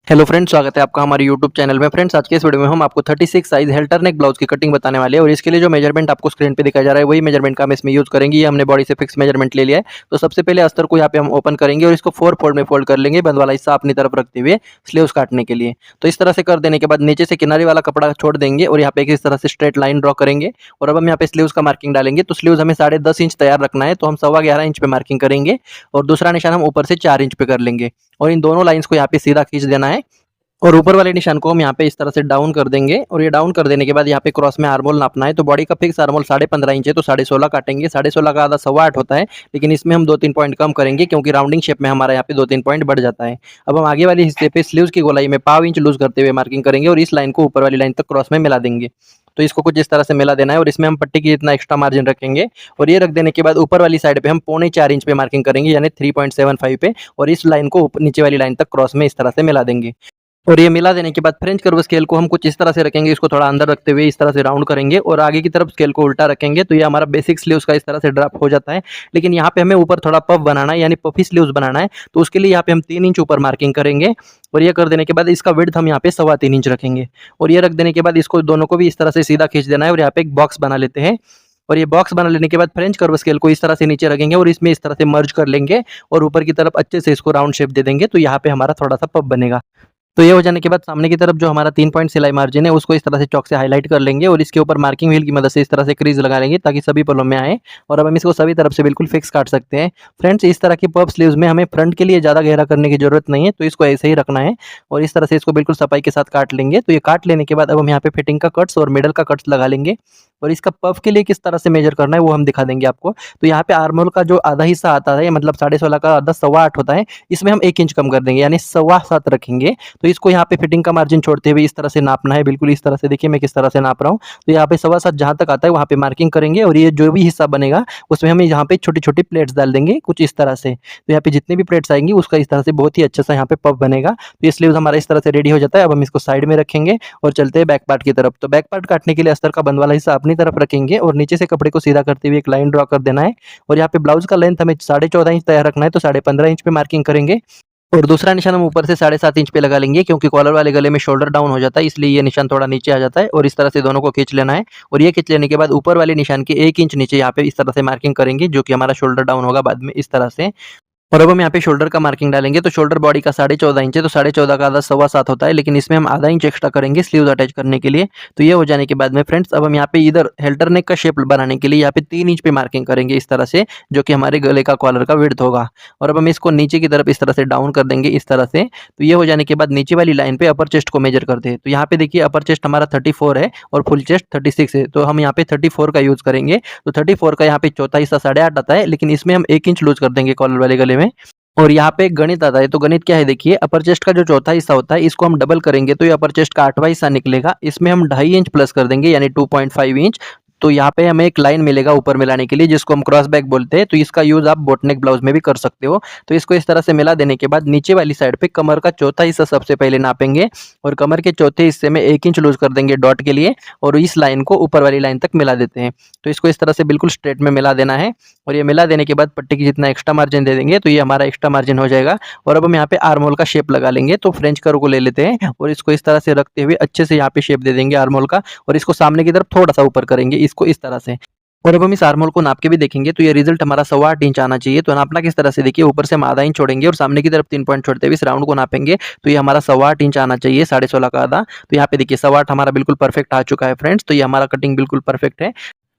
Hello friends, स्वागत है आपका हमारे यूट्यूब चैनल में। फ्रेंड्स, आज के इस वीडियो में हम आपको 36 साइज हेल्टर नेक ब्लाउज की कटिंग बताने वाले हैं और इसके लिए जो मेजरमेंट आपको स्क्रीन पे दिखाया जा रहा है वही मेजरमेंट का हम इसमें यूज करेंगे। ये हमने बॉडी से फिक्स मेजरमेंट ले लिया है। तो सबसे पहले अस्तर को यहाँ पे हम ओपन करेंगे और इसको 4 फोल्ड में फोल्ड कर लेंगे, बंद वाला हिस्सा अपनी तरफ रखते हुए स्लीव्स काटने के लिए। तो इस तरह से कर देने के बाद नीचे से किनारे वाला कपड़ा छोड़ देंगे और यहाँ पे इस तरह से स्ट्रेट लाइन ड्रॉ करेंगे। और अब हम यहाँ पे स्लीव्स का मार्किंग डालेंगे। तो स्लीव्स हमें 10.5 इंच तैयार रखना है, तो हम 11.25 इंच पे मार्किंग करेंगे और दूसरा निशान हम ऊपर से 4 इंच पे कर लेंगे और इन दोनों लाइंस को यहाँ पे सीधा खींच देना है। और ऊपर वाले निशान को हम यहाँ पे इस तरह से डाउन कर देंगे और ये डाउन कर देने के बाद यहाँ पे क्रॉस में आर्मोल नापना है। तो बॉडी का फिक्स आर्मोल 15.5 इंच है, तो 16.5 काटेंगे। 16.5 का आधा 8.25 होता है, लेकिन इसमें हम 2-3 पॉइंट कम करेंगे क्योंकि राउंडिंग शेप में हमारा यहाँ पे 2-3 पॉइंट बढ़ जाता है। अब हम आगे वाले हिस्से पे स्लीव्स की गोलाई में 1/2 इंच लूज करते हुए मार्किंग करेंगे और इस लाइन को ऊपर वाली लाइन तक क्रॉस में मिला देंगे। तो इसको कुछ इस तरह से मिला देना है और इसमें हम पट्टी की जितना एक्स्ट्रा मार्जिन रखेंगे और ये रख देने के बाद ऊपर वाली साइड पे हम 3.25 इंच पे मार्किंग करेंगे, यानी 3.75 पे, और इस लाइन को नीचे वाली लाइन तक क्रॉस में इस तरह से मिला देंगे। और ये मिला देने के बाद फ्रेंच कर्व स्केल को हम कुछ इस तरह से रखेंगे, इसको थोड़ा अंदर रखते हुए इस तरह से राउंड करेंगे और आगे की तरफ स्केल को उल्टा रखेंगे। तो ये हमारा बेसिक स्लीव्स का इस तरह से ड्रॉप हो जाता है। लेकिन यहाँ पे हमें ऊपर थोड़ा पफ बनाना है, यानी पफी स्लीव्स बनाना है। तो उसके लिए यहाँ पे हम 3 इंच ऊपर मार्किंग करेंगे और ये कर देने के बाद इसका विड्थ हम यहाँ पे 3.25 इंच रखेंगे और ये रख देने के बाद इसको दोनों को भी इस तरह से सीधा खींच देना है और यहाँ पे एक बॉक्स बना लेते हैं। और ये बॉक्स बना लेने के बाद फ्रेंच कर्व स्केल को इस तरह से नीचे रखेंगे और इसमें इस तरह से मर्ज कर लेंगे और ऊपर की तरफ अच्छे से इसको राउंड शेप दे देंगे। तो यहाँ पे हमारा थोड़ा सा पफ बनेगा। तो ये हो जाने के बाद सामने की तरफ जो हमारा 3 पॉइंट सिलाई मार्जिन है उसको इस तरह से चॉक से हाईलाइट कर लेंगे और इसके ऊपर मार्किंग व्हील की मदद से इस तरह से क्रीज लगा लेंगे ताकि सभी पलों में आए। और अब हम इसको सभी तरफ से बिल्कुल फिक्स काट सकते हैं। फ्रेंड्स, इस तरह की पफ स्लीव्स में हमें फ्रंट के लिए ज़्यादा गहरा करने की जरूरत नहीं है, तो इसको ऐसे ही रखना है और इस तरह से इसको बिल्कुल सफाई के साथ काट लेंगे। तो ये काट लेने के बाद अब हम यहाँ पे फिटिंग का कट्स और मिडल का कट्स लगा लेंगे और इसका पफ के लिए किस तरह से मेजर करना है वो हम दिखा देंगे आपको। तो यहाँ पे आर्मोल का जो आधा हिस्सा आता है, मतलब 16.5 का आधा 8.25 होता है, इसमें हम 1 इंच कम कर देंगे, यानी 7.25 रखेंगे। तो इसको यहाँ पे फिटिंग का मार्जिन छोड़ते हुए इस तरह से नापना है, बिल्कुल इस तरह से। देखिए मैं किस तरह से नाप रहा हूँ। तो यहाँ पे 7.25 जहाँ तक आता है वहाँ पे मार्किंग करेंगे और ये जो भी हिस्सा बनेगा उसमें हम यहाँ पे छोटी छोटी प्लेट्स डाल देंगे कुछ इस तरह से। तो यहाँ पे जितनी भी प्लेट्स आएंगी उसका इस तरह से बहुत ही अच्छा सा यहाँ पे पफ बनेगा। तो ये स्लीव्स हमारा इस तरह से रेडी हो जाता है। अब हम इसको साइड में रखेंगे और चलते हैं बैक पार्ट की तरफ। तो बैक पार्ट काटने के लिए अस्तर का बंद वाला हिस्सा अपनी तरफ रखेंगे और नीचे से कपड़े को सीधा करते हुए एक लाइन ड्रॉ कर देना है और यहाँ पे ब्लाउज का लेंथ हमें 14.5 इंच तैयार रखना है, तो 15.5 इंच पे मार्किंग करेंगे। और दूसरा निशान हम ऊपर से 7.5 इंच पे लगा लेंगे क्योंकि कॉलर वाले गले में शोल्डर डाउन हो जाता है, इसलिए ये निशान थोड़ा नीचे आ जाता है और इस तरह से दोनों को खींच लेना है। और ये खींच लेने के बाद ऊपर वाले निशान के 1 इंच नीचे यहाँ पे इस तरह से मार्किंग करेंगे, जो कि हमारा शोल्डर डाउन होगा बाद में इस तरह से। और अब हम यहाँ पे शोल्डर का मार्किंग डालेंगे। तो शोल्डर बॉडी का 14.5 इंच है, तो 14.5 का आधा 7.25 होता है, लेकिन इसमें हम आधा इंच एक्स्ट्रा करेंगे स्लीव्स अटैच करने के लिए। तो ये हो जाने के बाद में फ्रेंड्स, अब हम यहाँ पे इधर हेल्टर नेक का शेप बनाने के लिए यहाँ पे 3 इंच पे मार्किंग करेंगे इस तरह से, जो कि हमारे गले का कॉलर का विड्थ होगा। और अब हम इसको नीचे की तरफ इस तरह से डाउन कर देंगे इस तरह से। तो ये हो जाने के बाद नीचे वाली लाइन पे अपर चेस्ट को मेजर करते हैं। तो यहाँ पे देखिए अपर चेस्ट हमारा 34 है और फुल चेस्ट 36 है, तो हम यहाँ पे 34 का यूज करेंगे। तो 34 का यहाँ पे चौथा हिस्सा 8.5 आता है, लेकिन इसमें हम 1 इंच लूज कर देंगे कॉलर वाले गले में। और यहाँ पे एक गणित आता है। तो गणित क्या है, देखिए अपर चेस्ट का जो चौथा हिस्सा होता है इसको हम डबल करेंगे तो ये अपर चेस्ट का 8वां हिस्सा निकलेगा। इसमें हम 2.5 इंच प्लस कर देंगे, यानी 2.5 इंच। तो यहाँ पे हमें एक लाइन मिलेगा ऊपर मिलाने के लिए, जिसको हम क्रॉस बैक बोलते हैं। तो इसका यूज आप बोटनेक ब्लाउज में भी कर सकते हो। तो इसको इस तरह से मिला देने के बाद नीचे वाली साइड पे कमर का चौथा हिस्सा सबसे पहले नापेंगे और कमर के चौथे हिस्से में 1 इंच लूज कर देंगे डॉट के लिए और इस लाइन को ऊपर वाली लाइन तक मिला देते हैं। तो इसको इस तरह से बिल्कुल स्ट्रेट में मिला देना है और ये मिला देने के बाद पट्टी की जितना एक्स्ट्रा मार्जिन दे देंगे तो ये हमारा एक्स्ट्रा मार्जिन हो जाएगा। और अब हम यहाँ पे आर्मोल का शेप लगा लेंगे। तो फ्रेंच कर्व को ले लेते हैं और इसको इस तरह से रखते हुए अच्छे से यहाँ पे शेप दे देंगे आर्मोल का और इसको सामने की तरफ थोड़ा सा ऊपर करेंगे इसको इस तरह से। और अब हम इस आर्मोल को नाप के भी देखेंगे तो ये रिजल्ट हमारा 8.25 इंच आना चाहिए। तो नापना किस तरह से, देखिए ऊपर से हम आधा इंच छोड़ेंगे और सामने की तरफ 3 पॉइंट छोड़ते हुए इस राउंड को नापेंगे। तो ये हमारा 8.25 इंच आना चाहिए, 16.5 का आधा। तो यहाँ पे देखिए 8.25 हमारा बिल्कुल परफेक्ट आ चुका है फ्रेंड्स। तो ये हमारा कटिंग बिल्कुल परफेक्ट है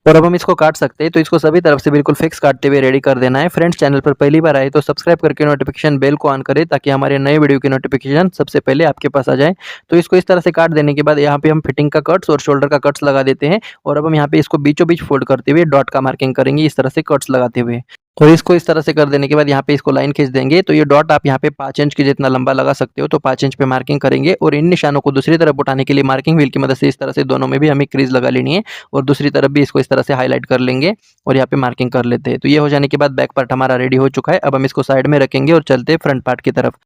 और अब हम इसको काट सकते हैं। तो इसको सभी तरफ से बिल्कुल फिक्स काटते हुए रेडी कर देना है। फ्रेंड्स, चैनल पर पहली बार आए तो सब्सक्राइब करके नोटिफिकेशन बेल को ऑन करें ताकि हमारे नए वीडियो की नोटिफिकेशन सबसे पहले आपके पास आ जाए। तो इसको इस तरह से काट देने के बाद यहाँ पे हम फिटिंग का कट्स और शोल्डर का कट्स लगा देते हैं और अब हम यहाँ पे इसको बीचों बीच फोल्ड करते हुए डॉट का मार्किंग करेंगे इस तरह से कट्स लगाते हुए। और इसको इस तरह से कर देने के बाद यहाँ पे इसको लाइन खींच देंगे। तो ये डॉट आप यहाँ पे 5 इंच की जितना लंबा लगा सकते हो, तो 5 इंच पे मार्किंग करेंगे और इन निशानों को दूसरी तरफ उठाने के लिए मार्किंग व्हील की मदद से इस तरह से दोनों में भी हमें क्रीज लगा लेनी है और दूसरी तरफ भी इसको इस तरह से हाईलाइट कर लेंगे और यहाँ पे मार्किंग कर लेते हैं। तो ये हो जाने के बाद बैक पार्ट हमारा रेडी हो चुका है। अब हम इसको साइड में रखेंगे और चलते हैं फ्रंट पार्ट की तरफ।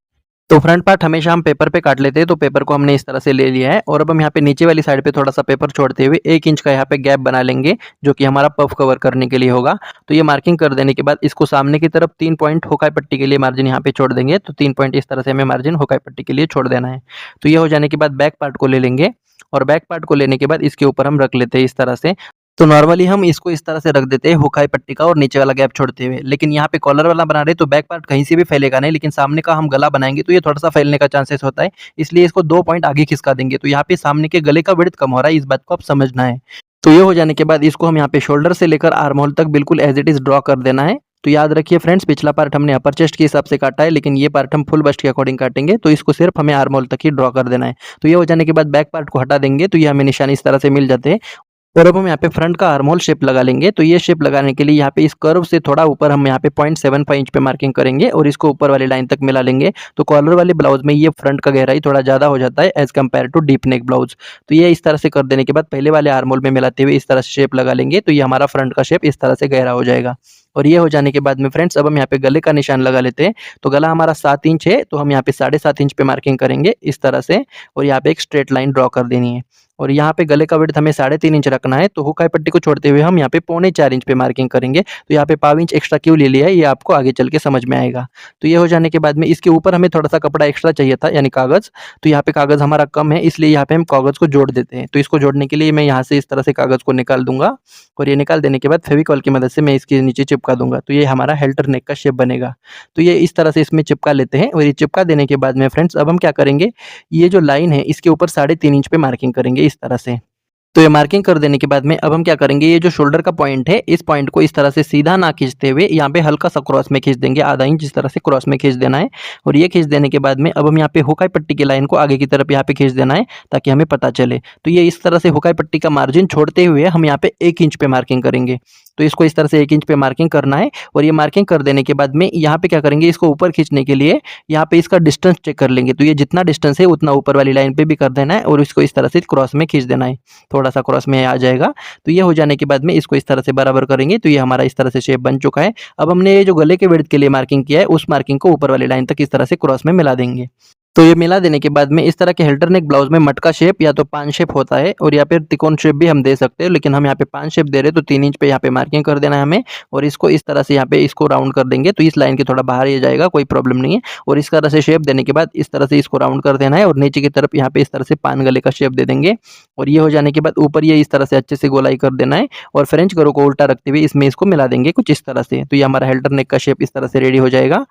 तो फ्रंट पार्ट हमेशा हम पेपर पे काट लेते हैं, तो पेपर को हमने इस तरह से ले लिया है और अब हम यहाँ पे नीचे वाली साइड पे थोड़ा-सा पेपर छोड़ते हुए 1 इंच का यहाँ पे गैप बना लेंगे, जो कि हमारा पफ कवर करने के लिए होगा। तो ये मार्किंग कर देने के बाद इसको सामने की तरफ 3 पॉइंट हुकाई पट्टी के लिए मार्जिन यहाँ पे छोड़ देंगे, तो 3 पॉइंट इस तरह से हमें मार्जिन हुकाई पट्टी के लिए छोड़ देना है। तो ये हो जाने के बाद बैक पार्ट को ले लेंगे और बैक पार्ट को लेने के बाद इसके ऊपर हम रख लेते हैं इस तरह से। तो नॉर्मली हम इसको इस तरह से रख देते हैं हुकाई पट्टी का और नीचे वाला गैप छोड़ते हुए, लेकिन यहाँ पे कॉलर वाला बना रहे तो बैक पार्ट कहीं से भी फैलेगा नहीं, लेकिन सामने का हम गला बनाएंगे तो ये थोड़ा सा फैलने का चांसेस होता है, इसलिए इसको 2 पॉइंट आगे खिसका देंगे। तो यहाँ पे सामने के गले का विड्थ कम हो रहा है, इस बात को आप समझना है। तो ये हो जाने के बाद इसको हम यहाँ पे शोल्डर से लेकर आर्म होल तक बिल्कुल एज इट इज ड्रॉ कर देना है। तो याद रखिए फ्रेंड्स, पिछला पार्ट हमने अपर चेस्ट के हिसाब से काटा है, लेकिन ये पार्ट हम फुल बस्ट के अकॉर्डिंग काटेंगे, तो इसको सिर्फ हमें आर्म होल तक ही ड्रॉ कर देना है। तो ये हो जाने के बाद बैक पार्ट को हटा देंगे, तो ये हमें निशान इस तरह से मिल जाते हैं। और अब हम यहाँ पे फ्रंट का आर्म होल शेप लगा लेंगे। तो ये शेप लगाने के लिए यहाँ पे इस कर्व से थोड़ा ऊपर हम यहाँ पे 0.75 इंच पे मार्किंग करेंगे और इसको ऊपर वाली लाइन तक मिला लेंगे। तो कॉलर वाले ब्लाउज में ये फ्रंट का गहराई थोड़ा ज़्यादा हो जाता है as compare to deep neck blouse. तो ये इस तरह से कर देने के बाद पहले वाले आर्म होल में मिलाते हुए इस तरह से शेप लगा लेंगे, तो ये हमारा फ्रंट का शेप इस तरह से गहरा हो जाएगा। और ये हो जाने के बाद में फ्रेंड्स अब हम यहाँ पे गले का निशान लगा लेते हैं। तो गला हमारा 7 इंच है, तो हम यहाँ पे 7.5 इंच पे मार्किंग करेंगे इस तरह से और यहाँ पे एक स्ट्रेट लाइन ड्रॉ कर देनी है। और यहाँ पे गले का विड्थ हमें 3.5 इंच रखना है, तो हुकाई पट्टी को छोड़ते हुए हम यहाँ पे 3.25 इंच पे मार्किंग करेंगे। तो यहाँ पे 0.5 इंच एक्स्ट्रा क्यों ले लिया है, ये आपको आगे चल के समझ में आएगा। तो ये हो जाने के बाद में इसके ऊपर हमें थोड़ा सा कपड़ा एक्स्ट्रा चाहिए था, यानी कागज़। तो यहाँ पे कागज़ हमारा कम है, इसलिए यहाँ पे हम कागज़ को जोड़ देते हैं। तो इसको जोड़ने के लिए मैं यहाँ से इस तरह से कागज़ को निकाल दूंगा और ये निकाल देने के बाद फेविकॉल की मदद से मैं इसके नीचे चिपका दूंगा। तो ये हमारा हेल्टर नेक का शेप बनेगा। तो ये इस तरह से इसमें चिपका लेते हैं और ये चिपका देने के बाद में फ्रेंड्स अब हम क्या करेंगे, ये जो लाइन है इसके ऊपर 3.5 इंच पे मार्किंग करेंगे इस तरह से। तो ये मार्किंग कर देने के बाद में अब हम क्या करेंगे, ये जो शोल्डर का पॉइंट है इस पॉइंट को इस तरह से सीधा ना खींचते हुए यहाँ पे हल्का सा क्रॉस में खींच देंगे, आधा इंच इस तरह से क्रॉस में खींच देना है। और ये खींच देने के बाद में अब हम यहाँ पे हुकाई पट्टी की लाइन को आगे की तरफ यहाँ पे खींच देना है ताकि हमें पता चले। तो ये इस तरह से हुकाई पट्टी का मार्जिन छोड़ते हुए हम यहाँ पे 1 इंच पे मार्किंग करेंगे। तो इसको इस तरह से 1 इंच पे मार्किंग करना है और ये मार्किंग कर देने के बाद में यहाँ पे क्या करेंगे, इसको ऊपर खींचने के लिए यहाँ पे इसका डिस्टेंस चेक कर लेंगे। तो ये जितना डिस्टेंस है उतना ऊपर वाली लाइन पे भी कर देना है और इसको इस तरह से क्रॉस में खींच देना है, थोड़ा सा क्रॉस में आ जाएगा। तो ये हो जाने के बाद में इसको इस तरह से बराबर करेंगे, तो ये हमारा इस तरह से शेप बन चुका है। अब हमने ये जो गले के विड्थ के लिए मार्किंग किया है उस मार्किंग को ऊपर वाली लाइन तक इस तरह से क्रॉस में मिला देंगे। तो ये मिला देने के बाद में इस तरह के हेल्टर नेक ब्लाउज में मटका शेप या तो पान शेप होता है और या फिर त्रिकोण शेप भी हम दे सकते हैं, लेकिन हम यहाँ पे पान शेप दे रहे हैं तो 3 इंच पे यहाँ पे मार्किंग कर देना है हमें और इसको इस तरह से यहाँ पे इसको राउंड कर देंगे। तो इस लाइन के थोड़ा बाहर ही जाएगा, कोई प्रॉब्लम नहीं है। और इस तरह से शेप देने के बाद इस तरह से इसको राउंड कर देना है और नीचे की तरफ यहाँ पे इस तरह से पान गले का शेप दे देंगे। और ये हो जाने के बाद ऊपर ये इस तरह से अच्छे से गोलाई कर देना है और फ्रेंच करो को उल्टा रखते हुए इसमें इसको मिला देंगे कुछ इस तरह से। तो ये हमारा हेल्टर नेक का शेप इस तरह से रेडी हो जाएगा।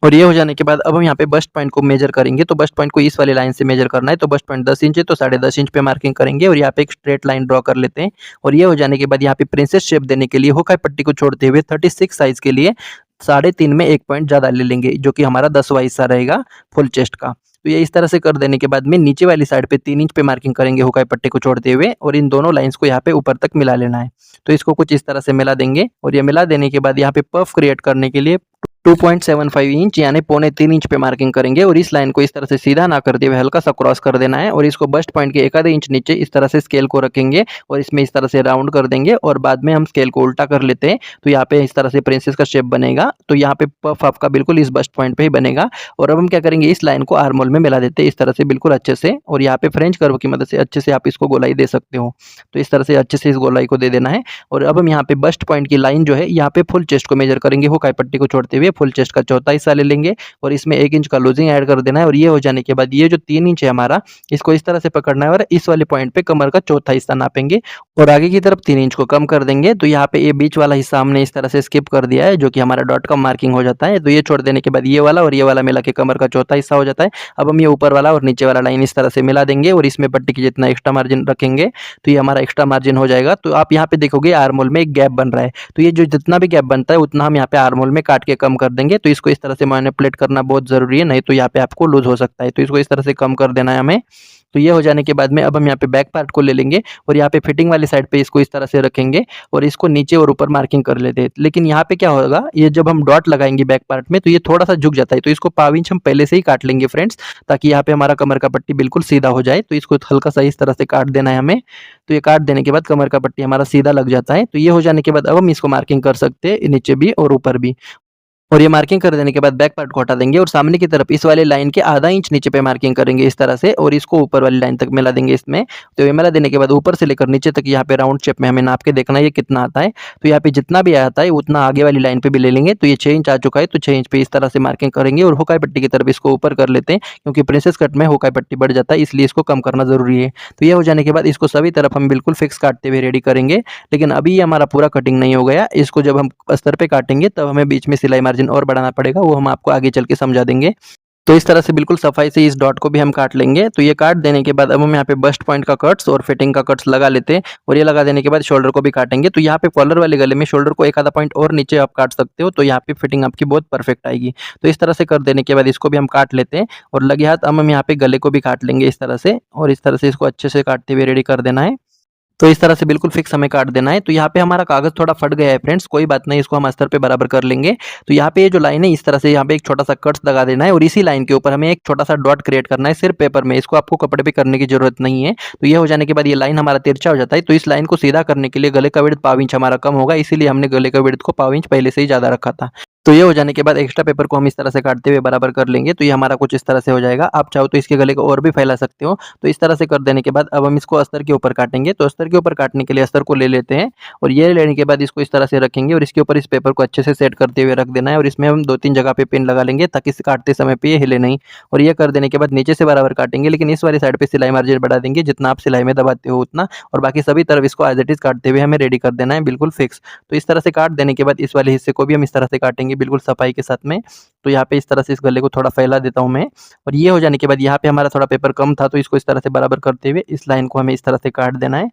और ये हो जाने के बाद अब हम यहाँ पे बस्ट पॉइंट को मेजर करेंगे। तो बस्ट पॉइंट को इस वाली लाइन से मेजर करना है। तो बस्ट पॉइंट 10 इंच है, तो 10.5 इंच पे मार्किंग करेंगे और यहाँ पे एक स्ट्रेट लाइन ड्रॉ कर लेते हैं। और ये हो जाने के बाद यहाँ पे प्रिंसेस शेप देने के लिए हुकाई पट्टी को छोड़ते हुए 36 साइज के लिए 3.5 में 1 पॉइंट ज़्यादा ले लेंगे, जो कि हमारा 10वां हिस्सा रहेगा फुल चेस्ट का। तो ये इस तरह से कर देने के बाद में नीचे वाली साइड पे 3 इंच पे मार्किंग करेंगे हुकाई पट्टी को छोड़ते हुए और इन दोनों लाइंस को यहाँ पे ऊपर तक मिला लेना है। तो इसको कुछ इस तरह से मिला देंगे और ये मिला देने के बाद यहाँ पे पफ क्रिएट करने के लिए 2.75 इंच यानी 3.25 इंच पे मार्किंग करेंगे और इस लाइन को इस तरह से सीधा ना करते हुए हल्का सा क्रॉस कर देना है और इसको बस्ट पॉइंट के 1 आधे इंच नीचे इस तरह से स्केल को रखेंगे और इसमें इस तरह से राउंड कर देंगे और बाद में हम स्केल को उल्टा कर लेते हैं। तो यहाँ पे इस तरह से प्रिंसेस का शेप बनेगा। तो यहाँ पे पफ आपका बिल्कुल इस बस्ट पॉइंट पे ही बनेगा। और अब हम क्या करेंगे, इस लाइन को आर्म होल में मिला देते हैं इस तरह से बिल्कुल अच्छे से और यहाँ पे फ्रेंच कर्व की मदद से अच्छे से आप इसको गोलाई दे सकते हो। तो इस तरह से अच्छे से इस गोलाई को दे देना है। और अब हम यहाँ पे बस्ट पॉइंट की लाइन जो है यहाँ पे फुल चेस्ट को मेजर करेंगे हुकाई पट्टी को छोड़ते हुए फुल चेस्ट का चौथा हिस्सा ले लेंगे और इसमें 1 इंच का लूजिंग ऐड कर देना है। और ये हो जाने के बाद ये जो 3 इंच है हमारा, इसको इस तरह से पकड़ना है और इस वाले पॉइंट पे कमर का चौथा हिस्सा नापेंगे और आगे की तरफ 3 इंच को कम कर देंगे। तो यहाँ पे ये बीच वाला हिस्सा हमने इस तरह से स्किप कर दिया है, जो कि हमारा डॉट का मार्किंग हो जाता है। तो ये छोड़ देने के बाद ये वाला और ये वाला मिला के कमर का चौथा हिस्सा हो जाता है। अब हम ये ऊपर वाला और नीचे वाला लाइन इस तरह से मिला देंगे और इसमें पट्टी की जितना एक्स्ट्रा मार्जिन रखेंगे तो ये हमारा एक्स्ट्रा मार्जिन हो जाएगा। तो आप यहाँ पे देखोगे आर्म होल में एक गैप बन रहा है, तो ये जो जितना भी गैप बनता है उतना हम यहाँ पे आर्म होल में काट के कम कर देंगे। तो इसको इस तरह से मैनिपुलेट करना बहुत ज़रूरी है, नहीं तो यहाँ पे आपको लूज हो सकता है। तो इसको इस तरह से कम कर देना है हमें। तो ये हो जाने के बाद में अब हम यहाँ पे बैक पार्ट को ले लेंगे और यहाँ पे फिटिंग वाली साइड पे इसको इस तरह से रखेंगे और इसको नीचे और ऊपर मार्किंग कर लेते हैं। लेकिन यहाँ पे क्या होगा, ये जब हम डॉट लगाएंगे बैक पार्ट में तो ये थोड़ा सा झुक जाता है। तो इसको 0.5 इंच हम पहले से ही काट लेंगे फ्रेंड्स, ताकि यहाँ पे हमारा कमर का पट्टी बिल्कुल सीधा हो जाए। तो इसको हल्का सा इस तरह से काट देना है हमें। तो ये काट देने के बाद कमर का पट्टी हमारा सीधा लग जाता है। तो ये हो जाने के बाद अब हम इसको मार्किंग कर सकते हैं नीचे भी और ऊपर भी। और ये मार्किंग कर देने के बाद बैक पार्ट को हटा देंगे और सामने की तरफ इस वाले लाइन के आधा इंच नीचे पे मार्किंग करेंगे इस तरह से और इसको ऊपर वाली लाइन तक मिला देंगे इसमें। तो ये मिला देने के बाद ऊपर से लेकर नीचे तक यहाँ पे राउंड शेप में हमें नाप के देखना है ये कितना आता है। तो यहाँ पे जितना भी आता है उतना आगे वाली लाइन पे भी ले लेंगे। तो ये 6 इंच आ चुका है, तो 6 इंच पे इस तरह से मार्किंग करेंगे और हुकाई पट्टी की तरफ इसको ऊपर कर लेते हैं, क्योंकि प्रिंसेस कट में हुकाई पट्टी बढ़ जाता है, इसलिए इसको कम करना ज़रूरी है। तो ये हो जाने के बाद इसको सभी तरफ हम बिल्कुल फिक्स काटते हुए रेडी करेंगे। लेकिन अभी ये हमारा पूरा कटिंग नहीं हो गया, इसको जब हम अस्तर पे काटेंगे तब हमें बीच में सिलाई मार्जिन और बढ़ाना पड़ेगा, वो हम आपको आगे चल के समझा देंगे। तो इस तरह से बिल्कुल सफाई से इस डॉट को भी हम काट लेंगे। तो ये काट देने के बाद अब हम यहाँ पे बस्ट पॉइंट का कट्स और फिटिंग का कट्स लगा लेते हैं और ये लगा देने के बाद शोल्डर को भी काटेंगे। तो यहाँ पे कॉलर वाले गले में शोल्डर को एक आधा पॉइंट और नीचे आप काट सकते हो, तो यहाँ पे फिटिंग आपकी बहुत परफेक्ट आएगी। तो इस तरह से कर देने के बाद इसको भी हम काट लेते हैं और लगे हाथ अब हम यहाँ पे गले को भी काट लेंगे इस तरह से, और इस तरह से इसको अच्छे से काटते हुए रेडी कर देना है। तो इस तरह से बिल्कुल फिक्स हमें काट देना है। तो यहाँ पे हमारा कागज़ थोड़ा फट गया है फ्रेंड्स, कोई बात नहीं, इसको हम अस्तर पे बराबर कर लेंगे। तो यहाँ पे ये जो लाइन है इस तरह से यहाँ पे एक छोटा सा कट्स लगा देना है और इसी लाइन के ऊपर हमें एक छोटा सा डॉट क्रिएट करना है सिर्फ पेपर में, इसको आपको कपड़े पे करने की जरूरत नहीं है। तो ये हो जाने के बाद ये लाइन हमारा तिरछा हो जाता है। तो इस लाइन को सीधा करने के लिए गले का विड्थ पाव इंच हमारा कम होगा, इसीलिए हमने गले का विड्थ को पाव इंच पहले से ही ज़्यादा रखा था। तो ये हो जाने के बाद एक्स्ट्रा पेपर को हम इस तरह से काटते हुए बराबर कर लेंगे। तो ये हमारा कुछ इस तरह से हो जाएगा। आप चाहो तो इसके गले को और भी फैला सकते हो। तो इस तरह से कर देने के बाद अब हम इसको अस्तर के ऊपर काटेंगे। तो अस्तर के ऊपर काटने के लिए अस्तर को ले लेते हैं और ये लेने के बाद इसको इस तरह से रखेंगे और इसके ऊपर इस पेपर को अच्छे से सेट करते हुए रख देना है और इसमें हम 2-3 जगह पे पिन लगा लेंगे ताकि इसे काटते समय पे ये हिले नहीं। और ये कर देने के बाद नीचे से बराबर काटेंगे, लेकिन इस वाली साइड पे सिलाई मार्जिन बढ़ा देंगे, जितना आप सिलाई में दबाते हो उतना, और बाकी सभी तरफ इसको एज इट इज काटते हुए हमें रेडी कर देना है बिल्कुल फिक्स। तो इस तरह से काट देने के बाद इस वाले हिस्से को भी हम इस तरह से काटेंगे बिल्कुल सफाई के साथ में। तो यहाँ पे इस तरह से इस गले को थोड़ा फैला देता हूँ मैं, और ये हो जाने के बाद यहाँ पे हमारा थोड़ा पेपर कम था, तो इसको इस तरह से बराबर करते हुए इस लाइन को हमें इस तरह से काट देना है।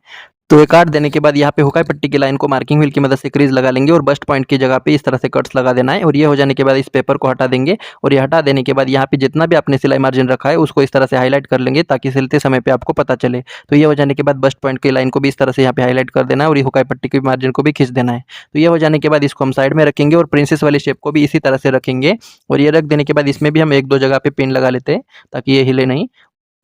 तो ये काट देने के बाद यहाँ पे हुकाई पट्टी की लाइन को मार्किंग व्हील की मदद से क्रीज लगा लेंगे और बस्ट पॉइंट की जगह पे इस तरह से कट्स लगा देना है। और ये हो जाने के बाद इस पेपर को हटा देंगे और ये हटा देने के बाद यहाँ पे जितना भी आपने सिलाई मार्जिन रखा है उसको इस तरह से हाईलाइट कर लेंगे ताकि सिलते समय पे आपको पता चले। तो ये हो जाने के बाद बस्ट पॉइंट की लाइन को भी इस तरह से यहाँ पे हाईलाइट कर देना है और ये हुकाई पट्टी की मार्जिन को भी खींच देना है। तो ये हो जाने के बाद इसको हम साइड में रखेंगे और प्रिंसेस वाली शेप को भी इसी तरह से रखेंगे। और ये रख देने के बाद इसमें भी हम 1-2 जगह पे पिन लगा लेते हैं ताकि ये हिले नहीं।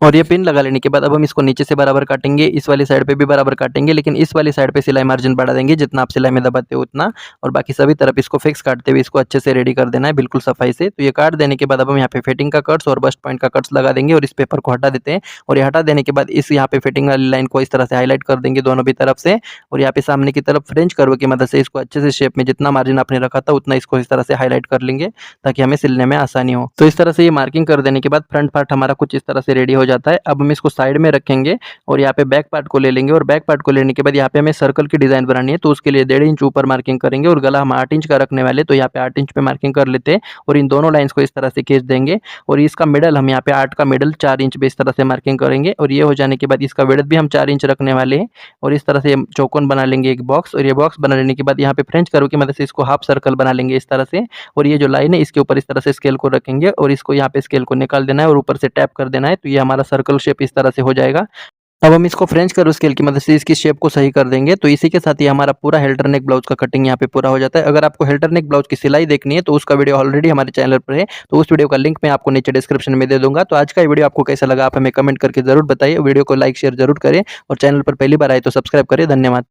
और ये पिन लगा लेने के बाद अब हम इसको नीचे से बराबर काटेंगे, इस वाली साइड पे भी बराबर काटेंगे, लेकिन इस वाली साइड पे सिलाई मार्जिन बढ़ा देंगे, जितना आप सिलाई में दबाते हो उतना, और बाकी सभी तरफ इसको फिक्स काटते हुए इसको अच्छे से रेडी कर देना है बिल्कुल सफाई से। तो ये काट देने के बाद अब हम यहाँ पे फिटिंग का कट्स और बस्ट पॉइंट का कट्स लगा देंगे और इस पेपर को हटा देते हैं। और ये हटा देने के बाद इस यहाँ पे फिटिंग वाली लाइन को इस तरह से हाईलाइट कर देंगे दोनों भी तरफ से, और यहाँ पे सामने की तरफ फ्रेंच कर्व की मदद से इसको अच्छे से शेप में जितना मार्जिन आपने रखा था उतना इसको इस तरह से हाईलाइट कर लेंगे ताकि हमें सिलने में आसानी हो। तो इस तरह से ये मार्किंग कर देने के बाद फ्रंट पार्ट हमारा कुछ इस तरह से रेडी हो जाता है। अब हम इसको साइड में रखेंगे और यहाँ पे बैक पार्ट को ले लेंगे और बैक पार्ट को लेने के बाद यहाँ पे हमें सर्कल की डिजाइन बनानी है, तो उसके लिए 1.5 इंच ऊपर मार्किंग करेंगे और गला हम 8 इंच का रखने वाले, तो यहाँ पे 8 इंच पे मार्किंग कर लेते हैं और इन दोनों लाइंस को इस तरह से खींच देंगे। और इसका मिडल हम यहाँ पे 8 का मिडल 4 इंच पे इस तरह से मार्किंग करेंगे और ये हो जाने के बाद इसका विड्थ भी हम 4 इंच रखने वाले हैं और इस तरह से हम चौकोन बना लेंगे एक बॉक्स। और ये बॉक्स बना लेने के बाद यहाँ पे फ्रेंच कर्व की मदद से इसको हाफ सर्कल बना लेंगे इस तरह से, और ये जो लाइन है इसके ऊपर इस तरह से स्केल को रखेंगे और इसको यहाँ पे स्केल को निकाल देना है और ऊपर से टैप कर देना है। तो ये हमारा सर्कल शेप इस तरह से हो जाएगा। अब हम इसको फ्रेंच कर्व स्केल की मदद से इसकी शेप को सही कर देंगे। तो इसी के साथ ही हमारा पूरा हेल्टर नेक ब्लाउज का कटिंग यहाँ पे पूरा हो जाता है। अगर आपको हेल्टर नेक ब्लाउज की सिलाई देखनी है तो उसका वीडियो ऑलरेडी हमारे चैनल पर है, तो उस वीडियो का लिंक मैं आपको नीचे डिस्क्रिप्शन में दे दूंगा। तो आज का वीडियो आपको कैसा लगा आप हमें कमेंट करके जरूर बताइए, वीडियो को लाइक शेयर जरूर करें और चैनल पर पहली बार आए तो सब्सक्राइब करें। धन्यवाद।